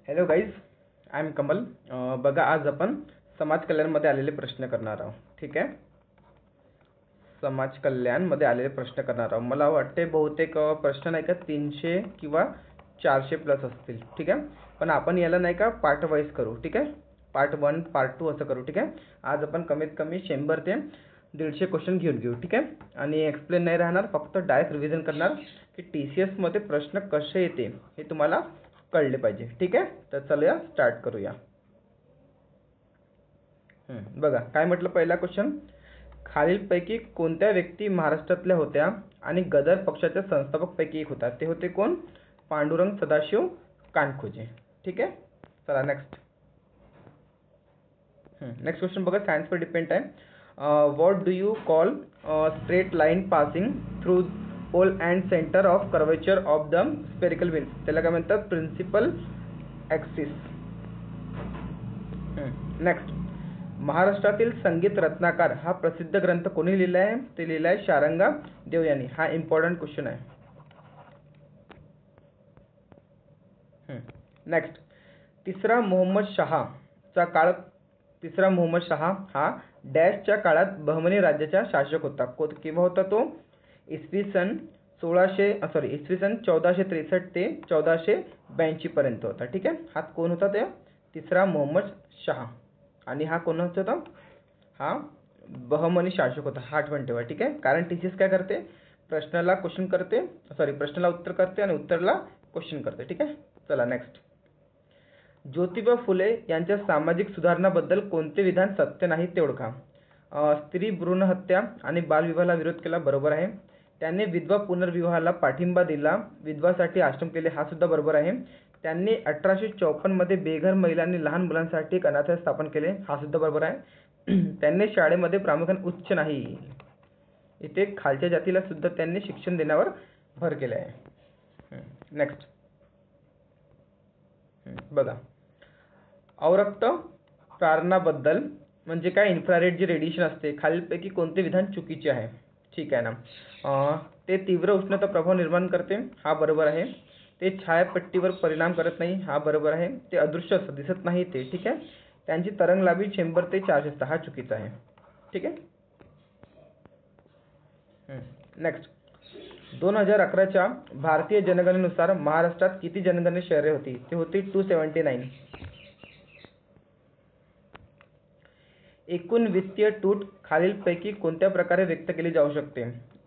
Hello guys, I am Kamal. बघा, आज आपण समाज कल्याणमध्ये आलेले प्रश्न करणार आहोत. ठीक आहे, समाज कल्याणमध्ये आलेले प्रश्न करणार आहोत. मला वाटते बहुतेक प्रश्न नाही का 300 किंवा 400 प्लस असतील. ठीक आहे, पण आपण याला नाही का पार्ट वाईज करू. ठीक आहे, पार्ट 1 पार्ट 2 असं करू. ठीक आहे, आज आपण कमीत कमी 100 ते 150 क्वेश्चन घेऊ. ठीक आहे, आणि एक्सप्लेन नाही राहणार, फक्त डायरेक्ट रिव्हिजन करणार की TCS मध्ये प्रश्न कसे येते हे तुम्हाला कळले पाहिजे. ठीक आहे, तर चला स्टार्ट करूया. बघा काय म्हटलं. पहिला क्वेश्चन, खालीलपैकी कोणत्या व्यक्ती महाराष्ट्रातल्या होत्या आणि गदर पक्षाच्या संस्थापक पैकी एक होता? ते होते कोण? पांडुरंग सदाशिव कानखोजे. ठीक आहे, चला नेक्स्ट. नेक्स्ट क्वेश्चन बघा, सायन्सवर डिपेंड आहे. What do you call straight line passing through pole and centre of curvature of the spherical wheel? त्याला काय म्हणतात? Principal axis. नेक्स्ट, महाराष्ट्रातील संगीत रत्नाकर हा प्रसिद्ध ग्रंथ कोणी लिहिला आहे? ते लिहिला आहे शारंगा देव यांनी. हा इम्पॉर्टंट क्वेश्चन आहे. नेक्स्ट, तिसरा मोहम्मद शहा हा डॅशच्या काळात बहमनी राज्याचा शासक होता. केव्हा होता तो? इसवी सन 1463 ते 1482 पर्यंत होता. ठीक आहे, हा कोण होता? ते तिसरा मोहम्मद शहा. आणि हा कोण होता? हा बहमनी शासक होता. हा आठवण ठेवा. ठीक आहे, कारण TCS काय करते? प्रश्नाला उत्तर करते आणि उत्तरला क्वेश्चन करते. ठीक आहे, चला नेक्स्ट. ज्योतिबा फुले यांच्या सामाजिक सुधारणाबद्दल कोणते विधान सत्य नाही ते ओळखा. स्त्री भ्रूण हत्या आणि बालविवाहाला विरोध केला, बरोबर आहे. त्यांनी विधवा पुनर्विवाहाला पाठिंबा दिला, विधवासाठी आश्रम केले, हा सुद्धा बरोबर आहे. त्यांनी 1854 मध्ये बेघर महिला आणि लहान मुलांसाठी एक अनाथालय स्थापन केले, हा सुद्धा बरोबर आहे. त्यांनी शाळेमध्ये प्रामुख्याने उच्च नाही, इथे खालच्या जातीला सुद्धा त्यांनी शिक्षण देण्यावर भर केला आहे. नेक्स्ट बघा, अवरक्त प्रारणाबद्दल म्हणजे काय? इन्फ्रारेड जे रेडिएशन असते, खालीलपैकी कोणते विधान चुकीचे आहे? ठीक आहे ना. ते तीव्र उष्णता प्रभाव निर्माण करते, हा बरोबर आहे. ते छायापट्टीवर परिणाम करत नाही, हा बरोबर आहे. ते अदृश्य असतं, दिसत नाही ते. ठीक आहे, त्यांची तरंगलांबी 100 ते 400 असते, हा चुकीचा आहे. ठीक आहे. नेक्स्ट, 2011च्या भारतीय जनगणनेनुसार महाराष्ट्रात किती जनगणना शहरे होती? ते होती 279. एकूण वित्तीय तूट खालीलपैकी कोणत्या प्रकारे व्यक्त केली जाऊ शकते?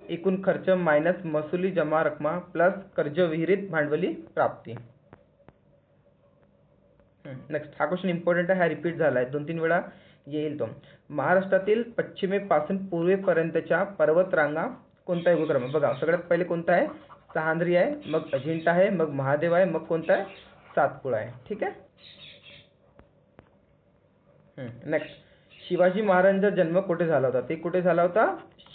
एकूण खर्च मायनस महसुली जमा रक्कमा प्लस कर्ज विहिरीत भांडवली प्राप्ती. नेक्स्ट, हा क्वेश्चन इम्पॉर्टंट आहे, हा रिपीट झाला आहे, 2-3 वेळा येईल तो. महाराष्ट्रातील पश्चिमेपासून पूर्वेपर्यंतच्या पर्वतरांगा कोणता युगक्रम आहे? बघा, सगळ्यात पहिले कोणता आहे? सह्याद्री आहे, मग अजिंठा आहे, मग महादेव आहे, मग कोणता आहे? सातपुडा आहे. ठीक आहे. नेक्स्ट, शिवाजी महाराजांचा जन्म कुठे झाला होता? ते कुठे झाला होता?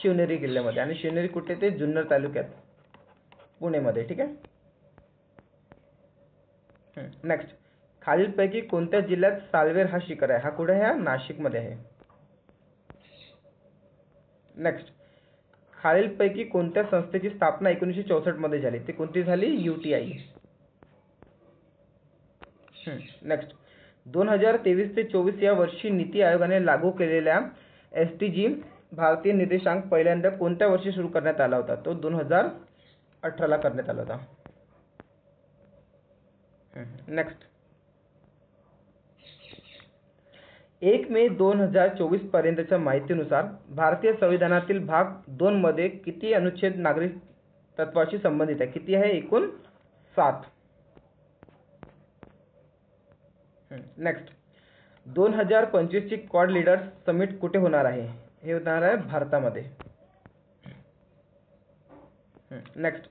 शिवनेरी किल्ल्यामध्ये. आणि शिवनेरी कुठे? ते जुन्नर तालुक्यात, पुणेमध्ये. ठीक आहे. नेक्स्ट, खालीलपैकी कोणत्या जिल्ह्यात सालवेर हा शिखर आहे? हा कुठे आहे? नाशिकमध्ये आहे. नेक्स्ट, खालीलपैकी कोणत्या संस्थेची स्थापना 1964 मध्ये झाली? ती कोणती झाली? UTI. नेक्स्ट, 2023 ते 24 या वर्षी नीती आयोगाने लागू केलेल्या SDG भारतीय निर्देशांक पहिल्यांदा कोणत्या वर्षी सुरू करण्यात आला होता? तो 2018 करण्यात आला होता. नेक्स्ट, 1 मे 2024 पर्यंतच्या माहितीनुसार भारतीय संविधानातील भाग 2 मध्ये किती अनुच्छेद नागरिक तत्वाशी संबंधित आहे? किती आहे? एकूण 7. नेक्स्ट, 2025 ची क्वाड लीडर्स समिट कुठे होणार आहे? हे होणार आहे भारतामध्ये. नेक्स्ट,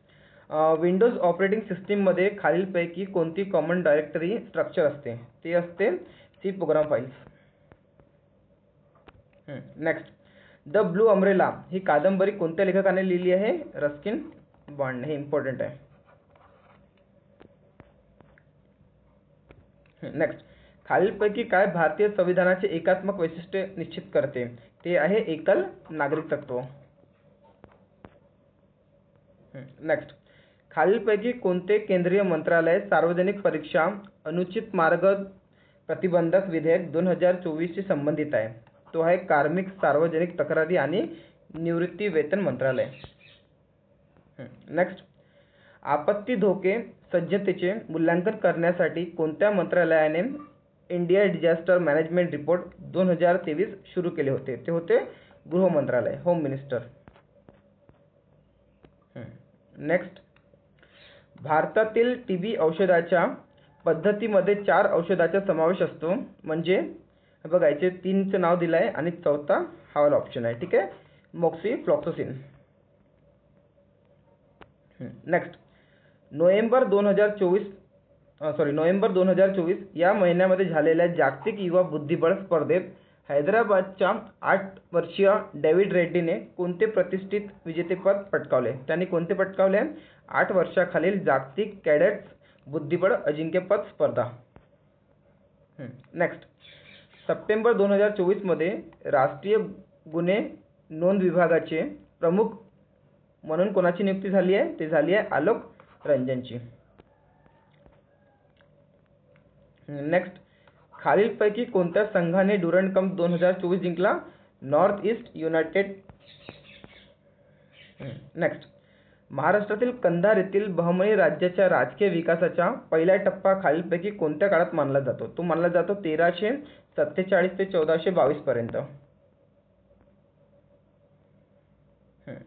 विंडोज ऑपरेटिंग सिस्टीम मध्ये खालीलपैकी कोणती कॉमन डायरेक्टरी स्ट्रक्चर असते? ते असते C program files. Next, the blue umbrella ही कादंबरी कोणत्या लेखकाने लिहिली आहे? Ruskin Bond. हे इम्पॉर्टंट आहे. नेक्स्ट, खालीलपैकी काय भारतीय संविधानाचे एकात्मक वैशिष्ट्य निश्चित करते? ते आहे एकल नागरिक तत्व. नेक्स्ट, खालीलपैकी कोणते केंद्रीय मंत्रालय सार्वजनिक परीक्षा अनुचित मार्ग प्रतिबंधक विधेयक 2024 शी संबंधित आहे? तो आहे कार्मिक, सार्वजनिक तक्रारी आणि निवृत्ती वेतन मंत्रालय. नेक्स्ट, आपत्ती धोके सज्जतेचे मूल्यांकन करण्यासाठी कोणत्या मंत्रालयाने इंडिया डिझास्टर मॅनेजमेंट रिपोर्ट 2023 सुरू केले होते? ते होते गृह मंत्रालय, होम मिनिस्टर. नेक्स्ट, भारतातील टीबी औषधाच्या पद्धतीमध्ये 4 औषधाचा समावेश असतो, म्हणजे बघा याचे 3चं नाव दिलं आहे आणि चौथा हा वाला ऑप्शन आहे. ठीक आहे, मॉक्सिफ्लॉक्सासिन. नेक्स्ट, नोव्हेंबर 2024 या महिन्यामध्ये झालेल्या जागतिक युवा बुद्धिबळ स्पर्धेत हैदराबादच्या 8 वर्षीय डेव्हिड रेड्डीने कोणते प्रतिष्ठित विजेतेपद पटकावले? त्यांनी कोणते पटकावले? 8 वर्षाखालील जागतिक कॅडेट्स बुद्धिबळ अजिंक्यपद स्पर्धा. नेक्स्ट, सप्टेंबर 2024 मध्ये राष्ट्रीय गुन्हे नोंद विभागाचे प्रमुख म्हणून कोणाची नियुक्ती झाली आहे? ते झाली आहे आलोक रंजनची. नेक्स्ट, खालीलपैकी कोणत्या संघाने ड्युरंड कप 2024 जिंकला? North east United. नेक्स्ट, महाराष्ट्रातील कंधार येथील बहमनी राज्याच्या राजकीय विकासाचा पहिला टप्पा खालीलपैकी कोणत्या काळात मानला जातो? तो मानला जातो 1347 ते 1422 पर्यंत.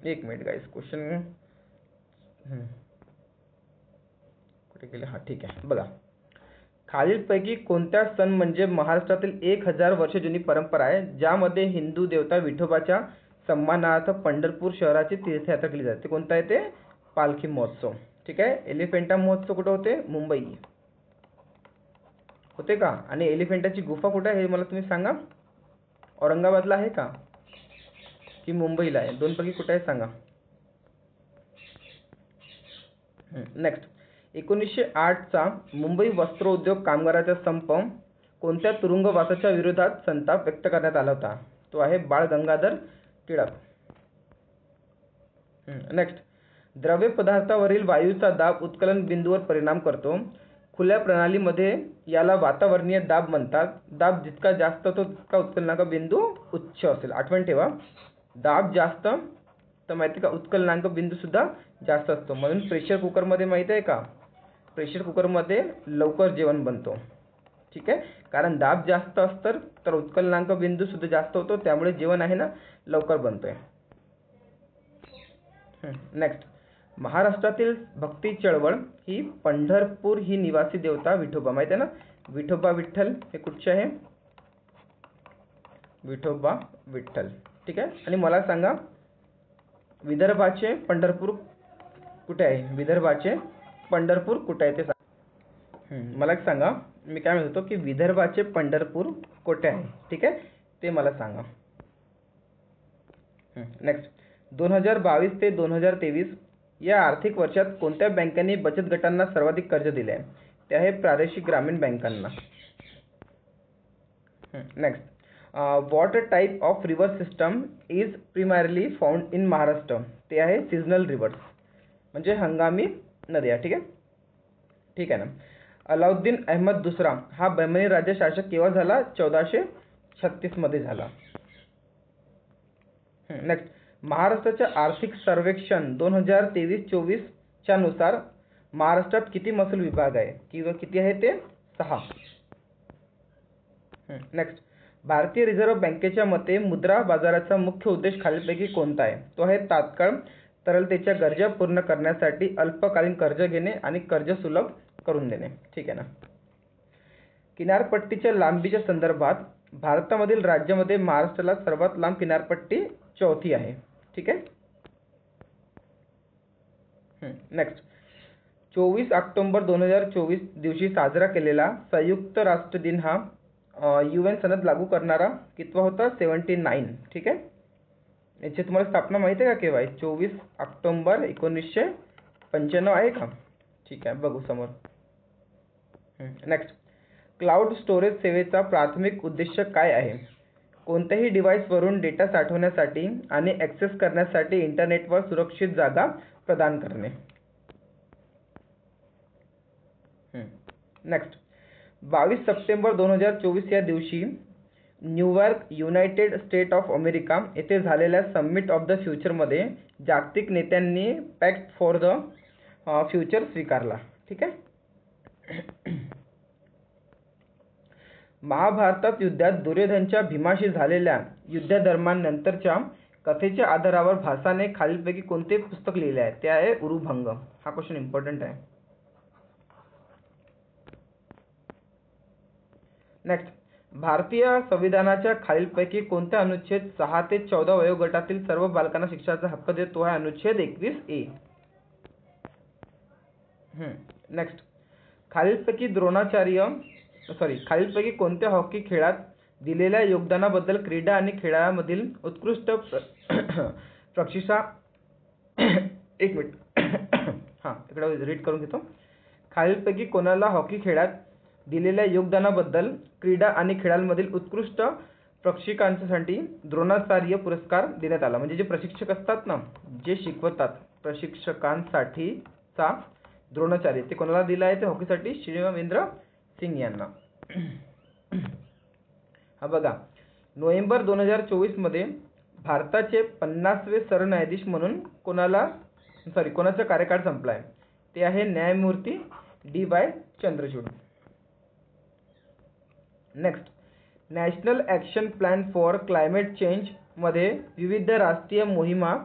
एक मिनिट गाइस, क्वेश्चन कुठे गेले? हा ठीक आहे, बघा. खालीलपैकी कोणत्या सण म्हणजे महाराष्ट्रातील 1000 वर्ष जुनी परंपरा आहे ज्यामध्ये हिंदू देवता विठोबाच्या सन्मानार्थ पंढरपूर शहराची तीर्थयात्रा केली जाते? कोणता आहे ते? पालखी महोत्सव. ठीक आहे. एलिफेंटा महोत्सव कुठे होते? मुंबई होते का? आणि एलिफेंटाची गुफा कुठे आहे हे मला तुम्ही सांगा. औरंगाबादला आहे का की मुंबईला आहे? दोन पैकी कुठे आहे सांगा. नेक्स्ट, 1908 चा मुंबई वस्त्रोद्योग कामगारांचा संप कोणत्या तुरुंगवासाच्या विरोधात संताप व्यक्त करण्यात आला होता? तो आहे बाळ गंगाधर टिळक. नेक्स्ट, द्रव्य पदार्थावरील वायूचा दाब उत्कलन बिंदूवर परिणाम करतो. खुल्या प्रणालीमध्ये याला वातावरणीय दाब म्हणतात. दाब जितका जास्त होतो तितका उत्कलनांक बिंदू उच्च असेल. आठवण ठेवा, दाब जास्त तर माहिती का उत्कलनांक बिंदू सुद्धा जास्त असतो. म्हणून प्रेशर कुकरमध्ये माहिती आहे का, प्रेशर कुकरमध्ये लवकर जेवण बनतो. ठीक आहे, कारण दाब जास्त असतं तर उत्कलनांक बिंदू सुद्धा जास्त होतो, त्यामुळे जेवण आहे ना लवकर बनतोय. नेक्स्ट, महाराष्ट्रातील भक्ती चळवळ ही पंढरपूर ही निवासी देवता विठोबा माहिती आहे ना, विठोबा विठ्ठल हे कुठचे आहे? विठोबा विठ्ठल. ठीक आहे. आणि मला सांगा विदर्भाचे पंढरपूर कुठे आहे? विदर्भाचे पंढरपूर कुठे आहे ते सांगा. मला सांगा, मी काय म्हणतो की विदर्भाचे पंढरपूर कुठे आहे? ठीक आहे, ते मला सांगा. नेक्स्ट, 2022 ते 2023 या आर्थिक वर्षात कोणत्या बँकांनी बचत गटांना सर्वाधिक कर्ज दिले आहे? ते आहे प्रादेशिक ग्रामीण बँकांना. Next, what type of river system is primarily found in Maharashtra? ते आहे सीझनल रिव्हर्स म्हणजे हंगामी नद्या. ठीक आहे, ठीक आहे ना. अलाउद्दीन अहमद दुसरा हा बहमनी राज्य शासक केव्हा झाला? 1436 मध्ये झाला. नेक्स्ट, महाराष्ट्राच्या आर्थिक सर्वेक्षण 2023-24 च्या नुसार महाराष्ट्रात किती महसूल विभाग आहे किंवा किती आहे ते? 6. नेक्स्ट, भारतीय रिझर्व्ह बँकेच्या मते मुद्रा बाजाराचा मुख्य उद्देश खालीलपैकी कोणता आहे? तो आहे तात्काळ तरलतेच्या गरजा पूर्ण करण्यासाठी अल्पकालीन कर्ज घेणे आणि कर्ज सुलभ करून देणे. ठीक आहे ना. किनारपट्टीच्या लांबीच्या संदर्भात भारतामधील राज्यामध्ये महाराष्ट्राला सर्वात लांब किनारपट्टी 4थी आहे. ठीक आहे. नेक्स्ट, 24 ऑक्टोबर 2024 दिवशी साजरा केलेला संयुक्त राष्ट्र दिन हा UN सनद लागू करणारा कितवा होता? 79. ठीक आहे. याची तुम्हाला स्थापना माहिती आहे का केव्हा आहे? 24 ऑक्टोबर 1995 आहे का? ठीक आहे, बघू समोर. नेक्स्ट, क्लाउड स्टोरेज सेवेचा प्राथमिक उद्देश काय आहे? कोणत्याही डिव्हाइसवरून डेटा साठवण्यासाठी आणि ॲक्सेस करण्यासाठी इंटरनेटवर सुरक्षित जागा प्रदान करणे. नेक्स्ट, 22 सप्टेंबर 2024 या दिवशी New York, United state of America येथे झालेल्या समिट ऑफ द फ्युचरमध्ये जागतिक नेत्यांनी पॅक्ट फॉर द फ्युचर स्वीकारला. ठीक आहे. महाभारतात युद्धात दुर्योधनच्या भीमाशी झालेल्या युद्धादरम्यान नंतरच्या कथेच्या आधारावर भासाने खालीलपैकी कोणते पुस्तक लिहिले आहे? ते आहे उरुभंग. हा क्वेश्चन इम्पॉर्टंट आहे. नेक्स्ट, भारतीय संविधानाच्या खालीलपैकी कोणत्या अनुच्छेद 6 ते 14 वयोगटातील सर्व बालकांना शिक्षणाचा हक्क देतो? आहे अनुच्छेद 21A. नेक्स्ट, खालीलपैकी कोणत्या हॉकी खेळात दिलेल्या योगदानाबद्दल क्रीडा आणि खेळामधील उत्कृष्ट प्रशिक्षा एक मिनिट इकडे रीड करून घेतो. खालीलपैकी कोणाला हॉकी खेळात दिलेल्या योगदानाबद्दल क्रीडा आणि खेळांमधील उत्कृष्ट प्रशिक्षकांसाठी द्रोणाचार्य पुरस्कार देण्यात आला? म्हणजे जे प्रशिक्षक असतात ना, जे शिकवतात, प्रशिक्षकांसाठीचा द्रोणाचार्य ते कोणाला दिला आहे? ते हॉकीसाठी शिवेंद्र सिंग यांना. हा बघा, नोव्हेंबर 2024 मध्ये भारताचे 50वे सरन्यायाधीश म्हणून कोणाचा कार्यकाळ संपला आहे? ते आहे न्यायमूर्ती D.Y. Chandrachud. Next, national action plan for climate change मध्ये विविध राष्ट्रीय मोहिमा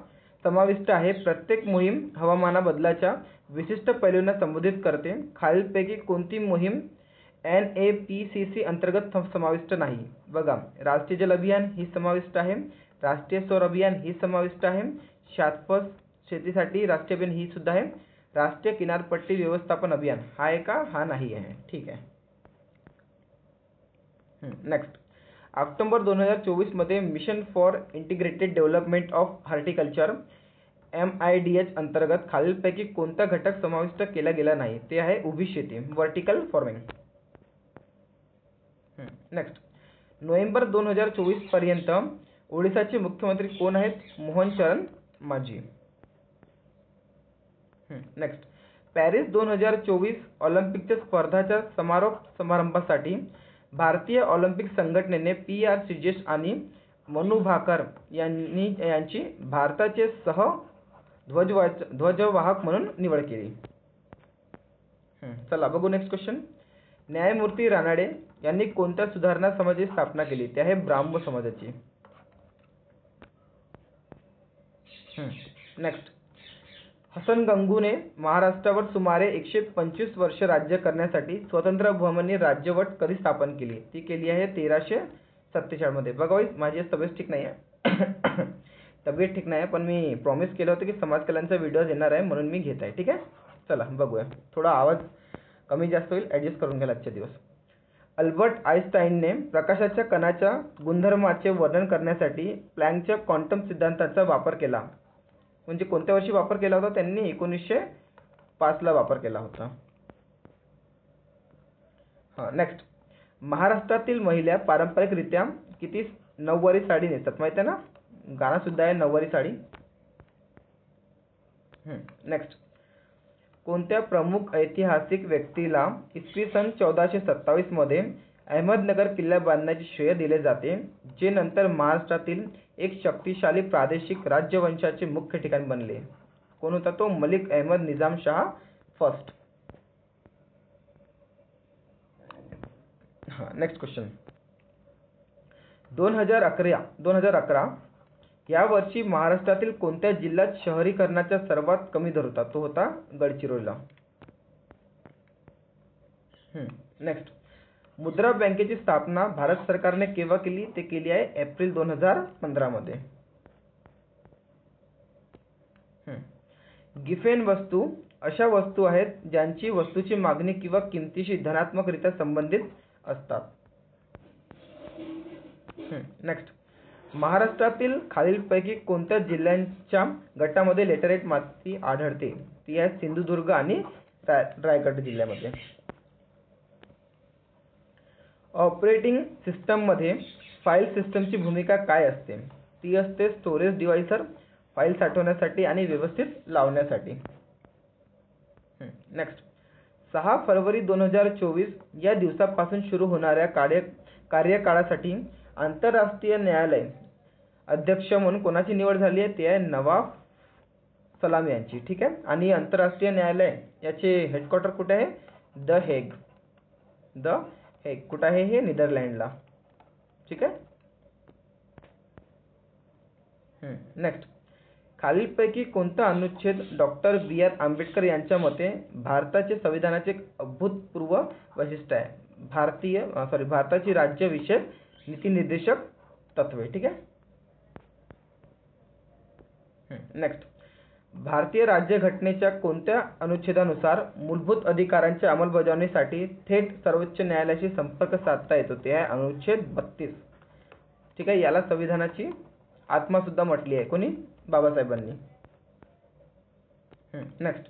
समाविष्ट आहे. प्रत्येक मोहीम हवामान बदलाच्या विशिष्ट पैलूंना संबोधित करते. खालीलपैकी कोणती मोहीम NAPCC अंतर्गत समाविष्ट नाही? बघा, राष्ट्रीय जल अभियान ही समाविष्ट आहे, राष्ट्रीय सौर अभियान ही समाविष्ट आहे, शाश्वत शेतीसाठी राष्ट्रीय अभियान ही सुद्धा आहे, राष्ट्रीय किनारपट्टी व्यवस्थापन अभियान हा आहे का? हा नाही आहे. ठीक आहे. नेक्स्ट, ऑक्टोबर 2024 मध्ये mission for integrated development of horticulture MIDH अंतर्गत खालीलपैकी कोणता घटक समाविष्ट केला गेला नाही? ते आहे उभी शेती, व्हर्टिकल फार्मिंग. नेक्स्ट, नोव्हेंबर 2024 पर्यंत ओडिशाचे मुख्यमंत्री कोण आहेत? मोहन चरण मांझी. नेक्स्ट, पॅरिस 2024 ऑलिम्पिकच्या स्पर्धाच्या समारोप समारंभासाठी भारतीय ऑलिम्पिक संघटनेने PR श्रीजेश आणि मनु भाकर यांची भारताचे सह ध्वजवाहक म्हणून निवड केली. चला बघू नेक्स्ट क्वेश्चन. न्यायमूर्ती रानडे यांनी कोणत्या सुधारणा समाजाची स्थापना केली? ते आहे ब्राह्मो समाजाची. नेक्स्ट, हसन गंगूने महाराष्ट्रावर सुमारे 125 वर्ष राज्य करण्यासाठी स्वतंत्र बहमनी राज्यवट कधी स्थापन केली? ती केली आहे 1347 मध्ये. बघा वाईज, माझी तब्येत ठीक नाही आहे तब्येत ठीक नाही, पण मी प्रॉमिस केलं होतं की समाज कल्याणचा व्हिडिओ येणार आहे म्हणून मी घेत आहे. ठीक आहे. चला बघूया. थोडा आवाज कमी जास्त होईल, ॲडजस्ट करून घ्या आजच्या दिवस. अल्बर्ट आइन्स्टाईनने प्रकाशाच्या कणाच्या गुणधर्माचे वर्णन करण्यासाठी प्लँकच्या क्वांटम सिद्धांताचा वापर केला. म्हणजे कोणत्या वर्षी वापर केला होता? त्यांनी 1905 ला वापर केला होता. नेक्स्ट, महाराष्ट्रातील महिला पारंपरिकरित्या किती नऊवारी साडी नेसतात माहिती आहे ना? गाणं सुद्धा आहे नऊवारी साडी. नेक्स्ट, कोणत्या प्रमुख ऐतिहासिक व्यक्तीला इसवी सन 1427 मध्ये अहमदनगर किल्ला बांधण्याचे श्रेय दिले जाते, जे नंतर महाराष्ट्रातील एक शक्तिशाली प्रादेशिक राज्यवंशाचे मुख्य ठिकाण बनले? कोण होता तो? Malik Ahmad Nizam Shah first. Next question. 2011 या वर्षी महाराष्ट्रातील कोणत्या जिल्ह्यात शहरीकरणाचा सर्वात कमी दर होता? तो होता गडचिरोलीला. नेक्स्ट, मुद्रा बँकेची स्थापना भारत सरकारने केव्हा केली? ते केली आहे एप्रिल 2015 मध्ये. गिफेन वस्तू अशा वस्तू आहेत ज्यांची वस्तूची मागणी किंवा किमतीशी धनात्मकरित्या संबंधित असतात. नेक्स्ट, महाराष्ट्रातील खालीलपैकी कोणत्या जिल्ह्यांच्या गटामध्ये लेटराइट माती आढळते? ती आहे सिंधुदुर्ग आणि रायगड जिल्ह्यामध्ये. ऑपरेटिंग सिस्टममध्ये फाईल सिस्टमची भूमिका काय असते? ती असते स्टोरेज डिव्हाइसर, फाईल साठवण्यासाठी आणि व्यवस्थित लावण्यासाठी. नेक्स्ट, 6 फरवरी 2024 या दिवसापासून सुरू होणाऱ्या कार्यकाळासाठी आंतरराष्ट्रीय न्यायालय अध्यक्ष म्हणून कोणाची निवड झाली आहे? ते आहे नवाब सलाम यांची. ठीक आहे. आणि आंतरराष्ट्रीय न्यायालय याचे हेडक्वार्टर कुठे आहे? The Hague. कुठे आहे हे? नेदरलँडला. ठीक आहे. नेक्स्ट, खालीलपैकी कोणता अनुच्छेद डॉक्टर B.R. आंबेडकर यांच्या मते भारताचे संविधानाचे एक अभूतपूर्व वैशिष्ट्य आहे? भारताची राज्यविषयक नीतिनिर्देशक तत्वे. ठीक आहे. नेक्स्ट, भारतीय राज्यघटनेच्या कोणत्या अनुच्छेदानुसार मूलभूत अधिकारांच्या अंमलबजावणीसाठी थेट सर्वोच्च न्यायालयाशी संपर्क साधता येतो? ते आहे अनुच्छेद 32. ठीक आहे. याला संविधानाची आत्मा सुद्धा म्हटली आहे. कोणी? बाबासाहेबांनी. नेक्स्ट,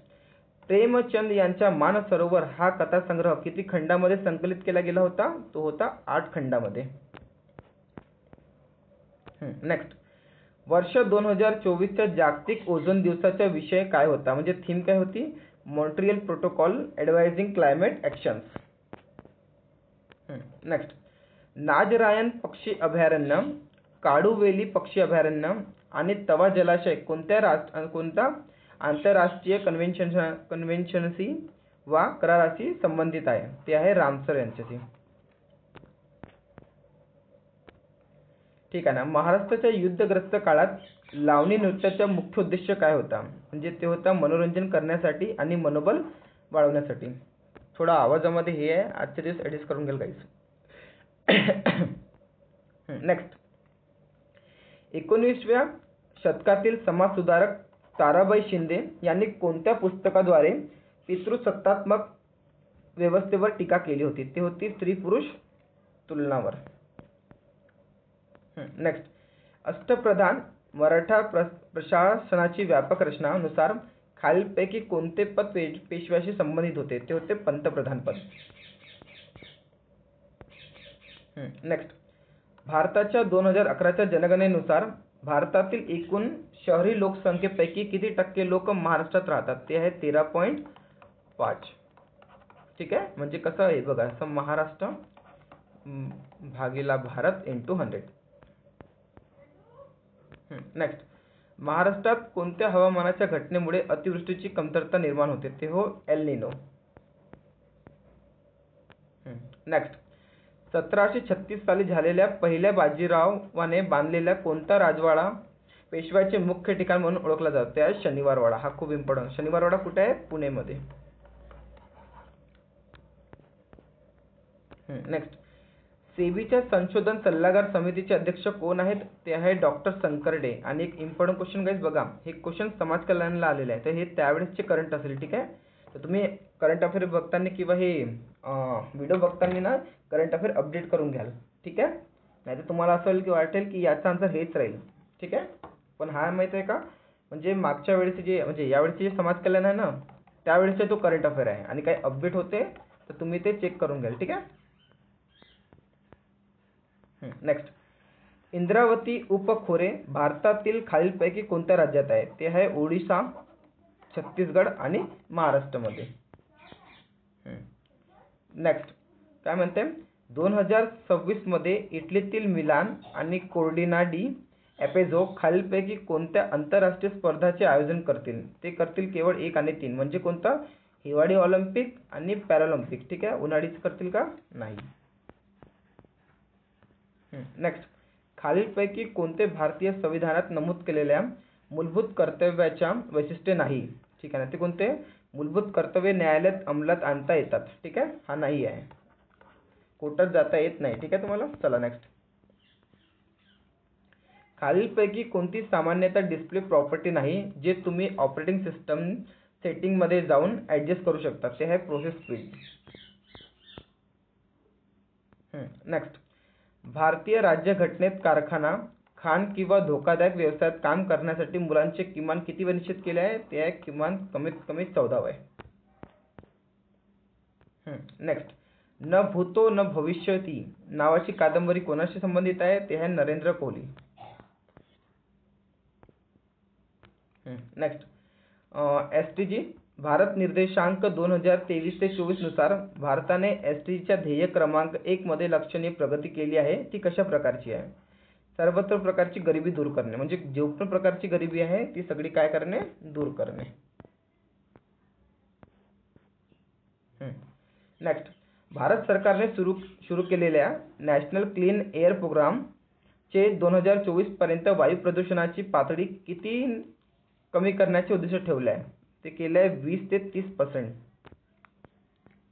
प्रेमचंद यांच्या मानसरोवर हा कथासंग्रह किती खंडामध्ये संकलित केला गेला होता? तो होता 8 खंडामध्ये. नेक्स्ट, वर्ष 2024च्या जागतिक ओझोन दिवसाचा विषय काय होता? म्हणजे थीम काय होती? Montreal protocol advising climate actions. Next, Nanjarayan पक्षी अभयारण्य, काडूवेली पक्षी अभयारण्य आणि तवा जलाशय कोणत्या आंतरराष्ट्रीय कन्व्हेन्शनशी वा कराराशी संबंधित आहे? ते आहे रामसर यांच्याशी. ठीक आहे ना. महाराष्ट्राच्या युद्धग्रस्त काळात लावणी नृत्याचा मुख्य उद्देश काय होता? म्हणजे ते होता मनोरंजन करण्यासाठी आणि मनोबल वाढवण्यासाठी. थोडा आवाजामध्ये हे आहे, आजच्या दिवस ॲडजस्ट करून घ्याल गाईस. नेक्स्ट, 19व्या शतकातील समाजसुधारक ताराबाई शिंदे यांनी कोणत्या पुस्तकाद्वारे पितृसत्तात्मक व्यवस्थेवर टीका केली होती? ते होती स्त्री पुरुष तुलनावर. नेक्स्ट, अष्टप्रधान मराठा प्रशासनाची व्यापक रचना नुसार खालीलपैकी कोणते पद पेशव्याशी संबंधित होते? ते होते पंतप्रधान पद. नेक्स्ट, भारताच्या 2011च्या जनगणनेनुसार भारतातील एकूण शहरी लोकसंख्येपैकी किती टक्के लोक महाराष्ट्रात राहतात? ते आहे 13.5. ठीक आहे. म्हणजे कसं आहे बघा, असं महाराष्ट्र भागीला भारत इंटू 100. नेक्स्ट, महाराष्ट्रात कोणत्या हवामानाच्या घटनेमुळे अतिवृष्टीची कमतरता निर्माण होते? ते हो एल निनो. नेक्स्ट, 1736 साली झालेल्या पहिल्या बाजीरावाने बांधलेला कोणता राजवाडा पेशव्याचे मुख्य ठिकाण म्हणून ओळखला जातो? ते आहे शनिवारवाडा. हा खूप इम्पॉर्टंट. शनिवारवाडा कुठे आहे? पुणेमध्ये. नेक्स्ट, सेबीच्या संशोधन सल्लागार समितीचे अध्यक्ष कोण आहेत? ते आहे डॉक्टर शंकरडे. आणि एक इम्पॉर्टंट क्वेश्चन गाईज बघा, हे क्वेश्चन समाज कल्याणला आलेले आहे, तर हे त्यावेळेसचे करंट असेल. ठीक आहे. तर तुम्ही करंट अफेअर बघताना किंवा हे व्हिडिओ बघताना ना करंट अफेअर अपडेट करून घ्याल. ठीक आहे. नाहीतर तुम्हाला असं वाटेल की याचा आन्सर हेच राहील. ठीक आहे. पण हा माहिती आहे का, म्हणजे मागच्या वेळेचे जे म्हणजे यावेळेचे जे समाज कल्याण आहे ना, त्यावेळेचा तो करंट अफेअर आहे आणि काही अपडेट होते तर तुम्ही ते चेक करून घ्याल. ठीक आहे. नेक्स्ट, इंद्रावती उपखोरे भारतातील खालीलपैकी कोणत्या राज्यात आहे? ते आहे ओडिशा, छत्तीसगड आणि महाराष्ट्रामध्ये. नेक्स्ट, काय म्हणते, 2026 मध्ये इटलीतील मिलान आणि कोर्डिना डी ॲपेझो खालीलपैकी कोणत्या आंतरराष्ट्रीय स्पर्धाचे आयोजन करतील? ते करतील केवळ 1 आणि 3. म्हणजे कोणता? हिवाळी ऑलिम्पिक आणि पॅरालिम्पिक. ठीक आहे. उन्हाळीच करतील का? नाही. नेक्स्ट, खालीलपैकी कोणते भारतीय संविधानात नमूद केलेल्या मूलभूत कर्तव्याच्या वैशिष्ट्ये नाही? ठीक आहे ना. ते कोणते? मूलभूत कर्तव्य न्यायालयात अंमलात आणता येतात. ठीक आहे. हा नाही आहे. कोर्टात जाता येत नाही. ठीक आहे तुम्हाला. चला नेक्स्ट, खालीलपैकी कोणती सामान्यतः डिस्प्ले प्रॉपर्टी नाही जे तुम्ही ऑपरेटिंग सिस्टम सेटिंगमध्ये जाऊन ॲडजस्ट करू शकता? ते आहे प्रोसेस स्पीड. नेक्स्ट, भारतीय राज्यघटनेत कारखाना, खाण किंवा धोकादायक व्यवसायात काम करण्यासाठी मुलांचे किमान किती वय निश्चित केले आहे? ते आहे किमान कमीत कमी 14 वय. नेक्स्ट, न भूतो न भविष्यती नावाची कादंबरी कोणाशी संबंधित आहे? ते आहे नरेंद्र कोहली. नेक्स्ट, SDG भारत निर्देशांक 2023 ते 24 नुसार भारताने एसडीजीच्या ध्येय क्रमांक 1 मध्ये लक्षणीय प्रगती केली आहे, ती कशा प्रकारची आहे? सर्वत्र प्रकारची गरिबी दूर करणे, म्हणजे जो पण प्रकारची गरिबी आहे ती सगळी काय करणे? दूर करणे. नेक्स्ट, भारत सरकारने सुरू केलेल्या नॅशनल क्लीन एअर प्रोग्राम चे 2024 पर्यंत वायू प्रदूषणाची पातळी किती कमी करण्याचे उद्दिष्ट ठेवले आहे? ते केले आहे 20 ते 30%.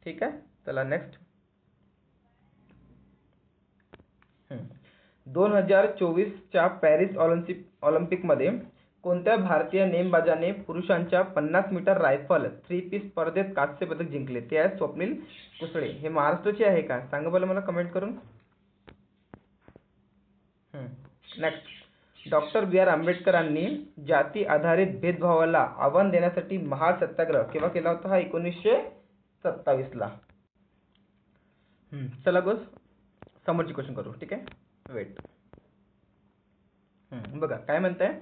ठीक आहे. चला नेक्स्ट. 2024च्या पॅरिस ऑलिम्पिकमध्ये कोणत्या भारतीय नेमबाजाने पुरुषांच्या 50 मीटर रायफल 3 पीस स्पर्धेत कांस्य पदक जिंकले? ते आहे स्वप्नील कुसळे. हे महाराष्ट्राचे आहे का? सांगा बरं मला कमेंट करून. नेक्स्ट, डॉक्टर बी आर आंबेडकरांनी जाती आधारित भेदभावाला आव्हान देण्यासाठी महाल सत्याग्रह केव्हा केला होता? हा 1927 ला. चला गोस समोरची क्वेश्चन करू. ठीक आहे, वेट. बघा काय म्हणताय,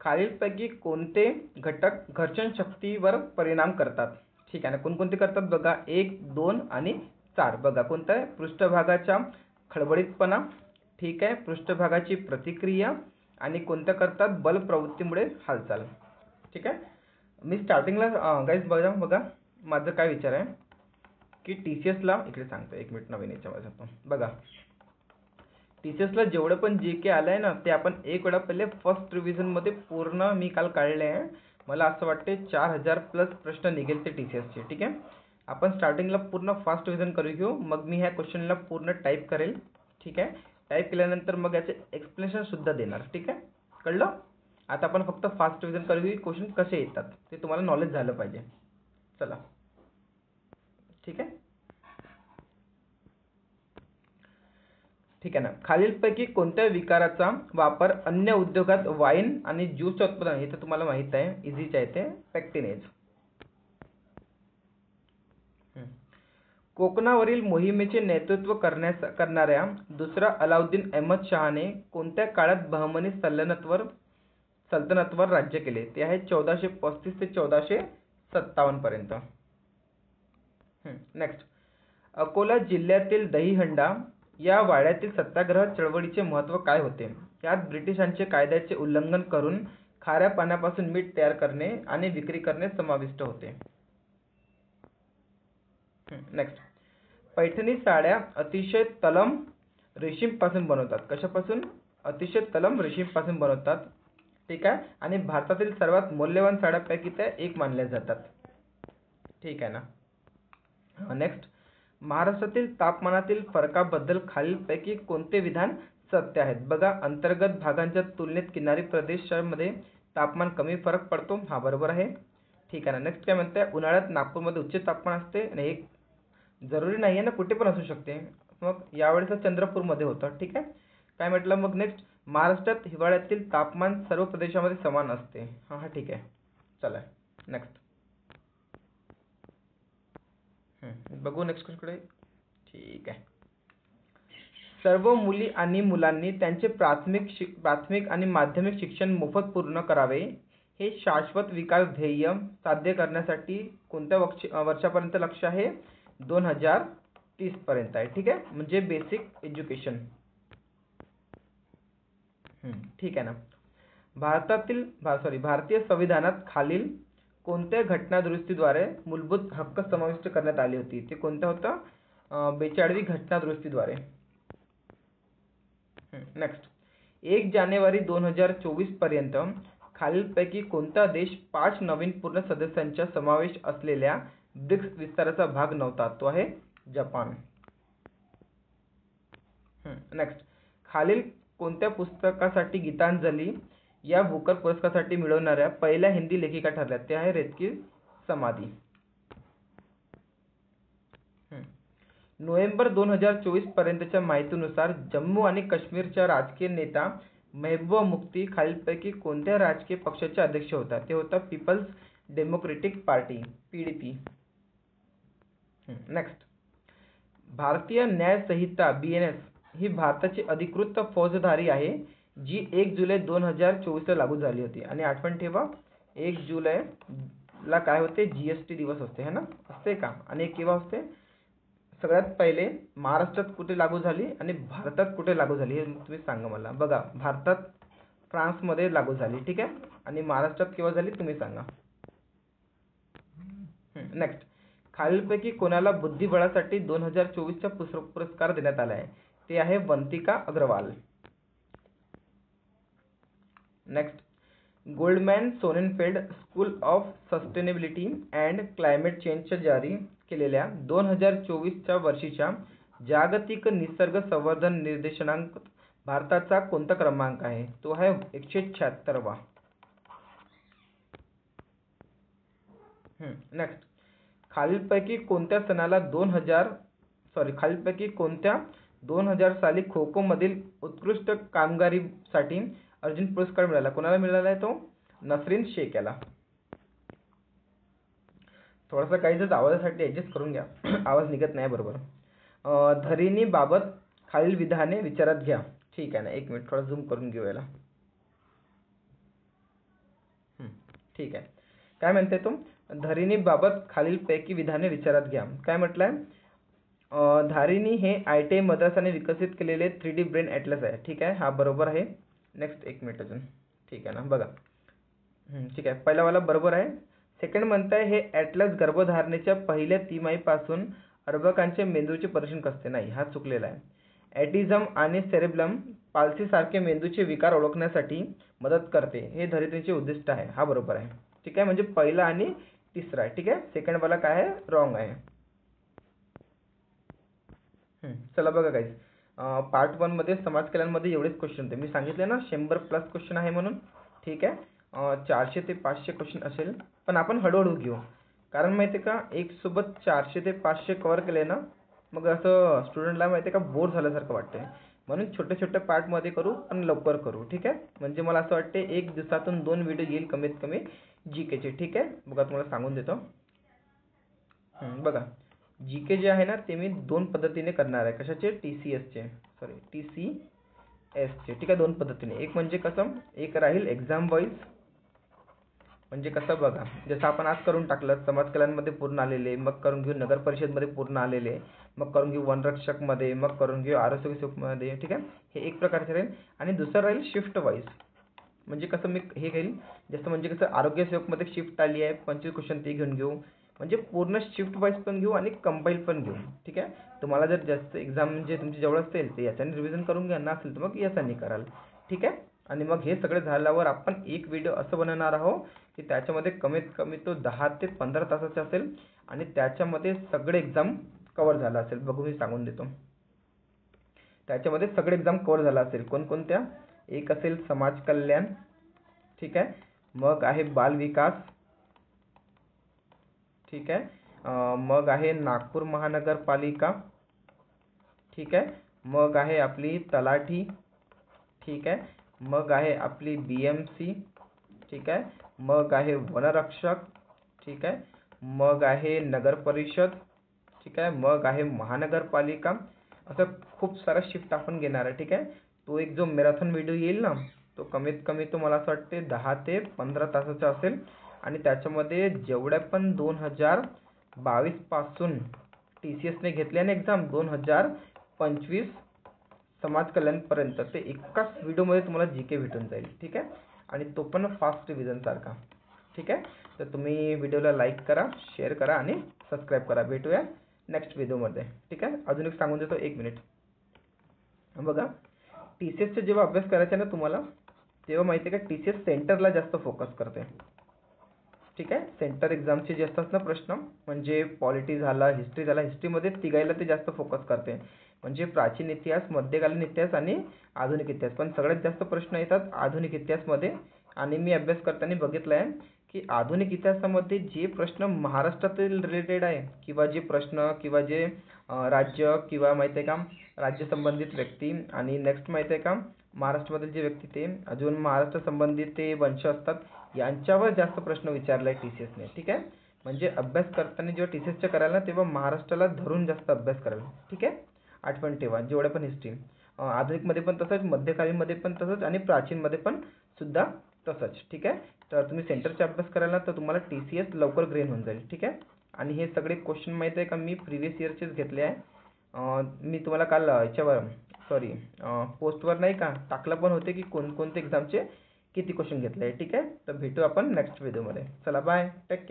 खालीलपैकी कोणते घटक घर्षण शक्तीवर परिणाम करतात? ठीक आहे ना, कोणकोणते करतात बघा, 1, 2 आणि 4. बघा कोणतं आहे? पृष्ठभागाच्या खडबडीतपणा, ठीक आहे, पृष्ठभागाची प्रतिक्रिया, आणि कोणत्या करतात? बल प्रवृत्तीमुळे हालचाल. ठीक आहे. मी स्टार्टिंगला गाईज बघा माझं काय विचार आहे की TCSला इकडे सांगतो, 1 मिनिट नवीन याच्यामध्ये जातो. बघा TCSला जेवढं पण जे के आलं आहे ना, ते आपण एक वेळा पहिले फर्स्ट रिव्हिजनमध्ये पूर्ण मी काल काढले आहे. मला असं वाटते 4000 प्लस प्रश्न निघेल ते TCSचे. ठीक आहे. आपण स्टार्टिंगला पूर्ण फास्ट रिव्हिजन करू घेऊ, मग मी ह्या क्वेश्चनला पूर्ण टाईप करेल. ठीक आहे. टाईप केल्यानंतर मग याचे एक्सप्लेनेशन सुद्धा देणार. ठीक आहे, कळलं? आता आपण फक्त फास्ट रिव्हिजन करू की क्वेश्चन कसे येतात ते तुम्हाला नॉलेज झालं पाहिजे. चला, ठीक आहे. ठीक आहे ना, खालीलपैकी कोणत्या विकाराचा वापर अन्य उद्योगात वाईन आणि ज्यूसचे उत्पादन, हे तर तुम्हाला माहित आहे, इझीच आहे ते, पॅक्टिनेज. कोकणावरील मोहिमेचे नेतृत्व करणाऱ्या दुसरा अलाउद्दीन अहमद शहाने कोणत्या काळात बहमनी सल्तनतवर राज्य केले? ते आहे 1435 ते 1457 पर्यंत. नेक्स्ट, अकोला जिल्ह्यातील दहीहंडा या वाड्यातील सत्याग्रह चळवळीचे महत्त्व काय होते? यात ब्रिटिशांचे कायद्याचे उल्लंघन करून खाऱ्या पाण्यापासून मीठ तयार करणे आणि विक्री करणे समाविष्ट होते. नेक्स्ट, पैठणी साड्या अतिशय तलम रेशीमपासून बनवतात. कशापासून? अतिशय तलम रेशीमपासून बनवतात. ठीक आहे, आणि भारतातील सर्वात मौल्यवान साड्यांपैकी त्या एक मानल्या जातात. ठीक आहे ना. नेक्स्ट, महाराष्ट्रातील तापमानातील फरकाबद्दल खालीलपैकी कोणते विधान सत्य आहेत? बघा, अंतर्गत भागांच्या तुलनेत किनारी प्रदेशामध्ये तापमान कमी फरक पडतो. हा बरोबर आहे. ठीक आहे ना. नेक्स्ट काय म्हणते, उन्हाळ्यात नागपूरमध्ये उच्च तापमान असते, आणि हे जरुरी नाही आहे ना, कुठे पण असू शकते. मग यावेळेस चंद्रपूरमध्ये होतं. ठीक आहे. काय म्हटलं मग नेक्स्ट, महाराष्ट्रात हिवाळ्यातील तापमान सर्व प्रदेशामध्ये समान असते. हा ठीक आहे. चला नेक्स्ट बघू नेक्स्ट क्वेश्चनकडे. ठीक आहे. सर्व मुली आणि मुलांनी त्यांचे प्राथमिक आणि माध्यमिक शिक्षण मोफत पूर्ण करावे, हे शाश्वत विकास ध्येय साध्य करण्यासाठी कोणत्या वर्षापर्यंत लक्ष्य आहे? 2030 पर्यंत आहे. ठीक आहे, म्हणजे बेसिक एज्युकेशन. ठीक आहे ना. भारतीय संविधानात खालील कोणत्या घटना दुरुस्तीद्वारे मूलभूत हक्क समाविष्ट करण्यात आली होती? ते कोणत्या होतं? 42वी घटना दुरुस्तीद्वारे. नेक्स्ट, 1 जानेवारी 2024 पर्यंत खालीलपैकी कोणता देश 5 नवीन पूर्ण सदस्यांचा समावेश असलेल्या ब्रिक्स विस्ताराचा भाग नव्हता? तो आहे जपान. नेक्स्ट, खालील कोणत्या पुस्तकासाठी गीतांजली या बुकर पुरस्कारासाठी मिळवणाऱ्या पहिल्या हिंदी लेखिका ठरल्या? ते आहे रेतकी समाधी. नोव्हेंबर 2024 पर्यंतच्या माहितीनुसार जम्मू आणि काश्मीरच्या राजकीय नेता महबूबा मुफ्ती खालीलपैकी कोणत्या राजकीय पक्षाचे अध्यक्ष होता? ते होता peoples democratic party, PDP. Next, Bharatiya Nyaya संहिता BNS ही भारताची अधिकृत फौजदारी आहे, जी 1 जुलै 2024 ला लागू झाली होती. आणि आठवण ठेवा, 1 जुलै ला काय होते, GST दिवस असते है ना, असते का? आणि केव्हा असते? सगळ्यात पहिले महाराष्ट्रात कुठे लागू झाली आणि भारतात कुठे लागू झाली हे तुम्ही सांगा मला. बघा, भारतात फ्रान्समध्ये लागू झाली, ठीक आहे, आणि महाराष्ट्रात केव्हा झाली तुम्ही सांगा. नेक्स्ट, खालीलपैकी कोणाला बुद्धिबळासाठी 2024चा पुरस्कार देण्यात आला आहे? ते आहे Vantika Agarwal. Next, Goldman Sonnenfeld school of sustainability and climate चेंजच्या जारी केलेल्या 2024च्या वर्षीच्या जागतिक निसर्ग संवर्धन निर्देशांकात भारताचा कोणता क्रमांक आहे? तो आहे 176वा. नेक्स्ट, खालीलपैकी कोणत्या 2000 साली खो खो मधील उत्कृष्ट कामगिरीसाठी अर्जुन पुरस्कार मिळाला? कोणाला मिळाला आहे तो? नसरीन शेख याला. थोडासा काही आवाजासाठी ॲडजस्ट करून घ्या, आवाज निघत नाही बरोबर. धरणीबाबत बाबत खालील विधाने विचारात घ्या. ठीक आहे ना, एक मिनिट, थोडा झूम करून घेऊ याला. ठीक आहे. काय म्हणते तो? धरणीबाबत खालीलपैकी विधाने विचारात घ्या. काय म्हटलंय? धारिणी हे IIT मद्रासाने विकसित केलेले 3D ब्रेन ॲटलस आहे. ठीक आहे, हा बरोबर आहे. नेक्स्ट, एक मिनिट अजून. ठीक आहे ना, बघा. ठीक आहे, पहिलावाला बरोबर आहे. सेकंड म्हणताय हे ॲटलस गर्भधारणेच्या पहिल्या तिमाहीपासून अर्भकांच्या मेंदूचे परीक्षण करते. नाही, हा चुकलेला आहे. ॲटिझम आणि सेरेब्रम पाल्सीसारखे मेंदूचे विकार ओळखण्यासाठी मदत करते, हे धरित्रीचे उद्दिष्ट आहे. हा बरोबर आहे. ठीक आहे, म्हणजे पहिला आणि तिसरा आहे. ठीक आहे, सेकंडवाला काय आहे? रॉंग आहे. चला बघा गाईज, पार्ट 1 मध्ये समाज कल्याणमध्ये एवढेच क्वेश्चन होते. मी सांगितले ना 100+ क्वेश्चन आहे म्हणून. ठीक आहे, 400 ते 500 क्वेश्चन असेल, पण आपण हळूहळू घेऊ. कारण माहिती आहे का, एक सोबत 400 ते 500 कव्हर केले ना, मग असं स्टुडंटला माहिती आहे का बोर झाल्यासारखं वाटते. म्हणून छोटे छोटे पार्टमध्ये करू आणि लवकर करू. ठीक आहे, म्हणजे मला असं वाटते एक दिवसातून 2 व्हिडिओ येईल कमीत कमी GKचे. ठीक आहे, बघा तुम्हाला सांगून देतो. बघा, GK जे आहे ना ते मी 2 पद्धतीने करणार आहे. कशाचे? TCSचे. ठीक आहे, 2 पद्धतीने. एक म्हणजे कसं, एक राहील एक्झाम वाईज, म्हणजे कसं बघा, जसं आपण आज करून टाकलं समाज कल्याणमध्ये पूर्ण आलेले, मग करून घेऊ नगर परिषदमध्ये पूर्ण आलेले, मग करून घेऊ वनरक्षकमध्ये, मग करून घेऊ आरोग्य सेवकमध्ये. ठीक आहे, हे एक प्रकारचे राहील. आणि दुसरं राहील शिफ्ट वाईज, म्हणजे कसं मी हे घेईल, जसं म्हणजे कसं आरोग्य सेवकमध्ये शिफ्ट आली आहे 25 क्वेश्चन ते घेऊन घेऊ, म्हणजे पूर्ण शिफ्ट वाईज पण घेऊ आणि कंपाईल पण घेऊ. ठीक आहे, तुम्हाला जर जास्त एक्झाम म्हणजे तुमची जवळ असेल तर याच्याने रिव्हिजन करून घ्या, नसेल तर मग याच्याने कराल. ठीक आहे, आणि मग हे सगळे झाल्यावर आपण एक व्हिडिओ असं बनवणार आहोत की त्याच्यामध्ये कमीत कमी तो 10 ते 15 तासाचा असेल आणि त्याच्यामध्ये सगळे एक्झाम कव्हर झाला असेल. बघू, मी सांगून देतो. त्याच्यामध्ये सगळे एक्झाम कव्हर झाला असेल. कोणकोणत्या? एक असेल समाज कल्याण. ठीक आहे, मग आहे बाल विकास. ठीक आहे, मग आहे नागपूर महानगरपालिका. ठीक आहे, मग आहे आपली तलाठी. ठीक आहे, मग आहे आपली BMC. ठीक आहे, मग आहे वनरक्षक. ठीक आहे, मग आहे नगर परिषद. ठीक आहे, मग आहे महानगरपालिका. असं खूप सारा शिफ्ट आपण घेणार आहे. ठीक आहे, तो एक जो मॅरेथॉन व्हिडिओ येईल ना, तो कमीत कमी तो मला असं वाटते 10 ते 15 तासाचा असेल. आणि त्याच्यामध्ये जेवढ्या पण 2022 पासून TCSने घेतल्या ना एक्झाम 2025 समाज कल्याणपर्यंत, ते एकाच व्हिडिओमध्ये तुम्हाला GK भेटून जाईल. ठीक आहे, आणि तो पण फास्ट रिव्हिजन सारखा. ठीक आहे, तर तुम्ही व्हिडिओला लाईक करा, शेअर करा आणि सबस्क्राईब करा. भेटूया नेक्स्ट व्हिडिओमध्ये. ठीक आहे, अजून एक सांगून देतो, 1 मिनिट. बघा, TCSचे जेव्हा अभ्यास करायचा ना तुम्हाला, तेव्हा माहिती आहे का TCS सेंटरला जास्त फोकस करते. ठीक आहे, सेंटर एक्झामचे जे असतात ना प्रश्न, म्हणजे पॉलिटी झाला, हिस्ट्री झाला, हिस्ट्रीमध्ये तिघायला ते जास्त फोकस करते. म्हणजे प्राचीन इतिहास, मध्यकालीन इतिहास आणि आधुनिक इतिहास. पण सगळ्यात जास्त प्रश्न येतात आधुनिक इतिहासमध्ये. आणि मी अभ्यास करताना बघितलं आहे की आधुनिक इतिहासामध्ये जे प्रश्न महाराष्ट्रातील रिलेटेड आहे, किंवा जे प्रश्न किंवा जे राज्य किंवा माहिती आहे का राज्य संबंधित व्यक्ती, आणि नेक्स्ट माहिती आहे का महाराष्ट्रामधील जे व्यक्ती ते अजून महाराष्ट्र संबंधित ते वंश असतात, यांच्यावर जास्त प्रश्न विचारला आहे TCSने. ठीक आहे, म्हणजे अभ्यास करताना जेव्हा TCSच्या करायला तेव्हा महाराष्ट्राला धरून जास्त अभ्यास करायला. ठीक आहे, आठवण ठेवा. जेवढ्या पण हिस्ट्री आधुनिकमध्ये पण तसंच, मध्यकालीनमध्ये पण तसंच आणि प्राचीनमध्ये पण सुद्धा तसंच, ठीक आहे. तर तुम्ही सेंटरचा अभ्यास कराल ना तर तुम्हाला TCS लवकर ग्रेन होऊन जाईल, ठीक आहे. आणि हे सगळे क्वेश्चन माहीत आहे का, मी प्रिव्हियस इयरचेच घेतले आहे. मी तुम्हाला काल याच्यावर सॉरी पोस्टवर नाही का टाकलं पण होते की कोणकोणते एक्झामचे किती क्वेश्चन घेतले आहे, ठीक आहे. तर भेटू आपण नेक्स्ट व्हिडिओमध्ये. चला बाय, टेक केअर.